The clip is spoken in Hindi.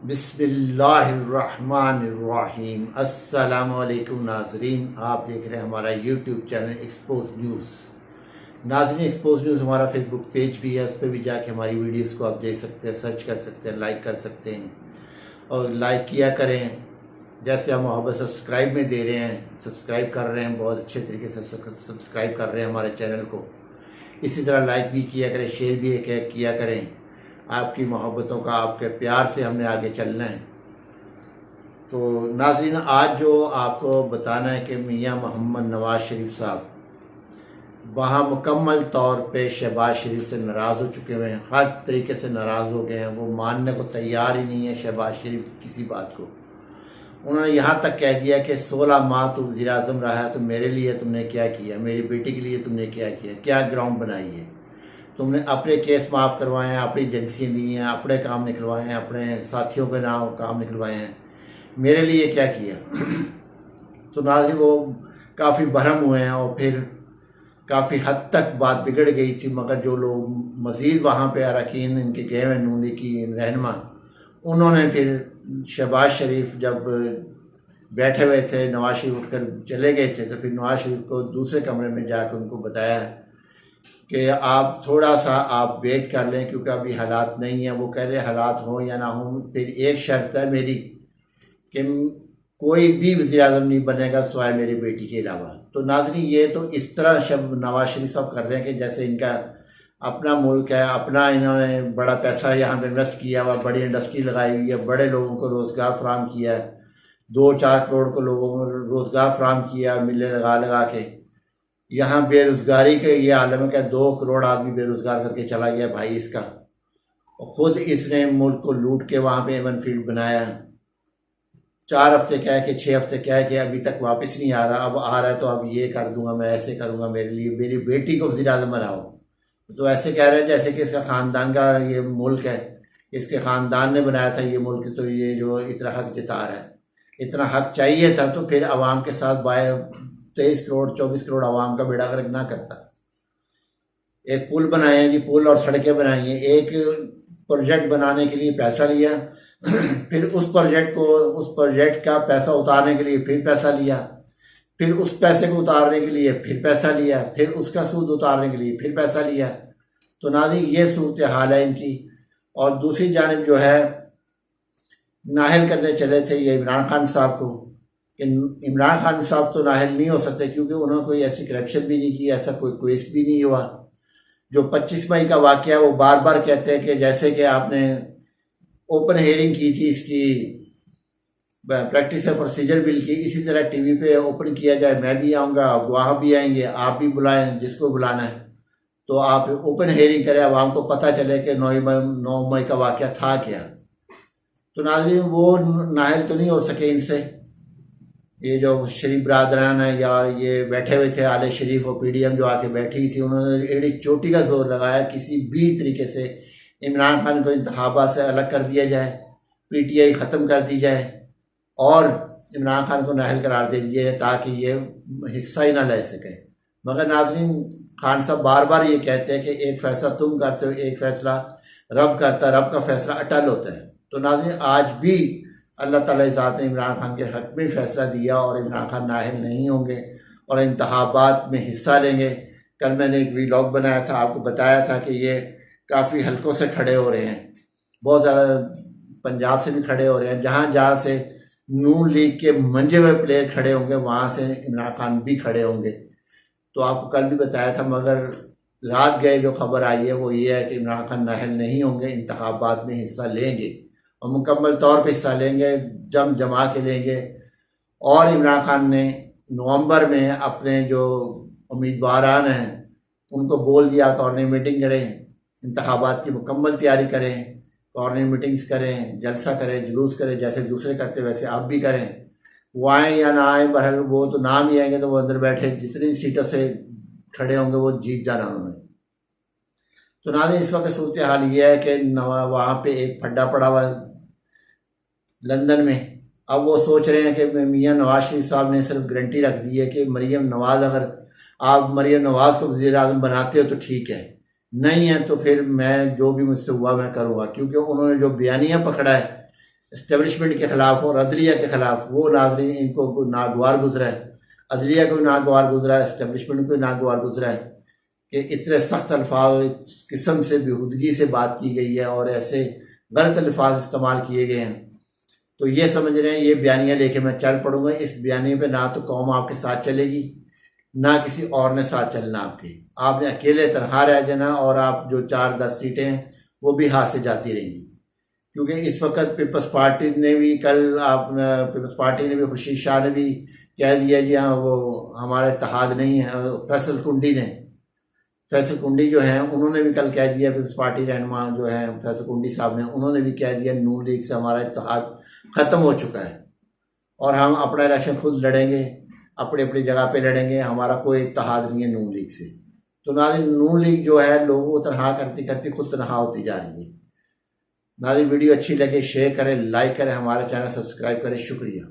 बिस्मिल्लाहिर्रहमानिर्रहीम। अस्सलामुअलैकुम नाजरीन, आप देख रहे हैं हमारा यूट्यूब चैनल एक्सपोज न्यूज़। नाजरीन, एक्सपोज न्यूज़ हमारा फेसबुक पेज भी है, उस पर भी जाके हमारी वीडियोस को आप देख सकते हैं, सर्च कर सकते हैं, लाइक कर सकते हैं और लाइक किया करें। जैसे हम मोहब्बत सब्सक्राइब में दे रहे हैं, सब्सक्राइब कर रहे हैं, बहुत अच्छे तरीके से सब्सक्राइब कर रहे हैं हमारे चैनल को। इसी तरह लाइक भी किया करें, शेयर भी किया करें। आपकी मोहब्बतों का, आपके प्यार से हमने आगे चलना है। तो नाज़रीन, आज जो आपको बताना है कि मियां मोहम्मद नवाज़ शरीफ साहब वहाँ मुकम्मल तौर पे शहबाज शरीफ से नाराज़ हो चुके हुए हैं, हर तरीके से नाराज़ हो गए हैं। वो मानने को तैयार ही नहीं है शहबाज शरीफ किसी बात को। उन्होंने यहाँ तक कह दिया कि 16 माह तो वज़ीर आज़म रहा है, तो मेरे लिए तुमने क्या किया, मेरी बेटी के लिए तुमने क्या किया, क्या ग्राउंड बनाई है तुमने। अपने केस माफ़ करवाए हैं, अपनी एजेंसियाँ ली हैं, अपने काम निकलवाए हैं, अपने साथियों के नाम काम निकलवाए हैं, मेरे लिए क्या किया। तो नाज़रीन, वो काफ़ी बरहम हुए हैं और फिर काफ़ी हद तक बात बिगड़ गई थी। मगर जो लोग मज़ीद वहाँ पे अरकान इनके गए हुए नून लीग की रहनुमा, उन्होंने फिर शहबाज शरीफ जब बैठे हुए थे, नवाज शरीफ उठकर चले गए थे, तो फिर नवाज शरीफ को दूसरे कमरे में जाकर उनको बताया कि आप थोड़ा सा आप वेट कर लें, क्योंकि अभी हालात नहीं हैं। वो कह रहे हालात हों या ना हों, फिर एक शर्त है मेरी कि कोई भी वज़ीर आज़म नहीं बनेगा सिवाय मेरी बेटी के अलावा। तो नाज़रीन, ये तो इस तरह शब्द नवाज शरीफ साहब कर रहे हैं कि जैसे इनका अपना मुल्क है, अपना इन्होंने बड़ा पैसा यहाँ पे इन्वेस्ट किया हुआ, बड़ी इंडस्ट्री लगाई हुई है, बड़े लोगों को रोज़गार फराहम किया है, 2-4 करोड़ को लोगों को रोज़गार फराहम किया मिलें लगा लगा के। यहाँ बेरोज़गारी के ये आलम है कि 2 करोड़ आदमी बेरोज़गार करके चला गया भाई इसका, और ख़ुद इसने मुल्क को लूट के वहाँ पे एवन फील्ड बनाया। 4 हफ्ते कह के 6 हफ्ते कह के अभी तक वापस नहीं आ रहा। अब आ रहा है तो अब ये कर दूंगा, मैं ऐसे करूंगा, मेरे लिए मेरी बेटी को वज़ीर आज़म बनाओ। तो ऐसे कह रहे हैं जैसे कि इसका ख़ानदान का ये मुल्क है, इसके ख़ानदान ने बनाया था ये मुल्क, तो ये जो इतना हक जता रहा है, इतना हक चाहिए था तो फिर आवाम के साथ 23 करोड़ 24 करोड़ आवाम का बेड़ा गर्क ना करता। एक पुल बनाए हैं जी, पुल और सड़कें बनाई हैं। एक प्रोजेक्ट बनाने के लिए पैसा लिया, फिर उस प्रोजेक्ट का पैसा उतारने के लिए फिर पैसा लिया, फिर उस पैसे को उतारने के लिए फिर पैसा लिया, फिर उसका सूद उतारने के लिए फिर पैसा लिया। तो नाज़रीन, ये सूरत हाल है इनकी। और दूसरी जानिब जो है, नाहल करने चले थे ये इमरान खान साहब को, कि इमरान खान साहब तो नाहल नहीं हो सकते क्योंकि उन्होंने कोई ऐसी करप्शन भी नहीं की, ऐसा कोई केस भी नहीं हुआ। जो 25 मई का वाक़या है वो बार बार कहते हैं कि जैसे कि आपने ओपन हेयरिंग की थी इसकी प्रैक्टिस और प्रोसीजर बिल की, इसी तरह टीवी पे ओपन किया जाए, मैं भी आऊँगा, गवाह भी आएंगे, आप भी बुलाएं जिसको बुलाना है, तो आप ओपन हेयरिंग करें, आवाम को पता चले कि 9 मई का वाक़या था क्या। तो नाज़रीन, वो नाहल तो नहीं हो सके इनसे। ये जो शरीफ बरदरान है या ये बैठे हुए थे आले शरीफ और PDM जो आके बैठी थी, उन्होंने एड़ी चोटी का जोर लगाया किसी भी तरीके से इमरान खान को इंतखाबात से अलग कर दिया जाए, PTI ख़त्म कर दी जाए और इमरान खान को नाहल करार दे दिया जाए ताकि ये हिस्सा ही ना ले सकें। मगर नाज़रीन, खान साहब बार बार ये कहते हैं कि एक फ़ैसला तुम करते हो, एक फ़ैसला रब करता, रब का फ़ैसला अटल होता है। तो नाज़रीन, आज भी अल्लाह ताला ज़ात ने इमरान खान के हक़ में फ़ैसला दिया और इमरान खान नाअहल नहीं होंगे और इंतखाबात में हिस्सा लेंगे। कल मैंने एक व्लॉग बनाया था, आपको बताया था कि ये काफ़ी हलकों से खड़े हो रहे हैं, बहुत ज़्यादा पंजाब से भी खड़े हो रहे हैं। जहाँ जहाँ से नून लीग के मंजे हुए प्लेयर खड़े होंगे वहाँ से इमरान खान भी खड़े होंगे। तो आपको कल भी बताया था, मगर रात गए जो खबर आई है वो ये है कि इमरान खान नाअहल नहीं होंगे, इंतखाबात में हिस्सा लेंगे और मुकम्मल तौर पर हिस्सा लेंगे, जमा के लेंगे। और इमरान खान ने नवंबर में अपने जो उम्मीदवारान हैं उनको बोल दिया कॉर्नर मीटिंग करें, इंतखाबात की मुकम्मल तैयारी करें, कॉर्नर मीटिंग्स करें, जलसा करें, जुलूस करें, जैसे दूसरे करते वैसे आप भी करें। वो आएँ या ना आएँ, बहरहाल वो तो नाम ही आएंगे, तो वो अंदर बैठे जितनी सीटों से खड़े होंगे वो जीत जाना उन्होंने। तो नाज़रीन, इस वक्त सूरत हाल ये है कि वहाँ पे एक फड्डा पड़ा हुआ लंदन में। अब वो सोच रहे हैं कि मियां नवाज शरीफ साहब ने सिर्फ गारंटी रख दी है कि मरीम नवाज़, अगर आप मरीम नवाज़ को वज़ीर आज़म बनाते हो तो ठीक है, नहीं है तो फिर मैं जो भी मुझसे हुआ मैं करूँगा। क्योंकि उन्होंने जो बयानिया पकड़ा है इस्टेब्लिशमेंट के ख़िलाफ़ और अदलिया के ख़िलाफ़, वो नाज़रीन इनको नागवार गुजरा है। अदलिया को भी नागवार गुजरा है, इस्टेब्लिशमेंट को भी नागवार गुजरा है कि इतने सख्त अल्फाज, इस किस्म से बेहूदगी से बात की गई है और ऐसे गलत अल्फाज इस्तेमाल किए गए हैं। तो ये समझ रहे हैं, ये बयानियाँ लेके मैं चल पड़ूंगा। इस बयानी पे ना तो कौम आपके साथ चलेगी, ना किसी और ने साथ चलना आपने अकेले तनहा रह जाना, और आप जो 4-10 सीटें हैं वो भी हाथ से जाती रहेंगी। क्योंकि इस वक्त पीपल्स पार्टी ने भी पीपल्स पार्टी ने भी, खुर्शीद शाह ने भी कह दिया जी हाँ वो हमारा इत्तेहाद नहीं है। फैसल कुंडी जो हैं उन्होंने भी कल कह दिया, पीपल्स पार्टी रहनुमा जो है फैसल कुंडी साहब ने, उन्होंने भी कह दिया नून लीग से हमारा इत्तेहाद ख़त्म हो चुका है और हम अपना इलेक्शन खुद लड़ेंगे, अपनी अपनी जगह पे लड़ेंगे, हमारा कोई इत्तेहाद नहीं है नून लीग से। तो नाज़रीन, नून लीग जो है लोगों को तनहा करती करती खुद तनहा होती जा रही है। नाज़रीन, वीडियो अच्छी लगे शेयर करें, लाइक करें, हमारा चैनल सब्सक्राइब करें। शुक्रिया।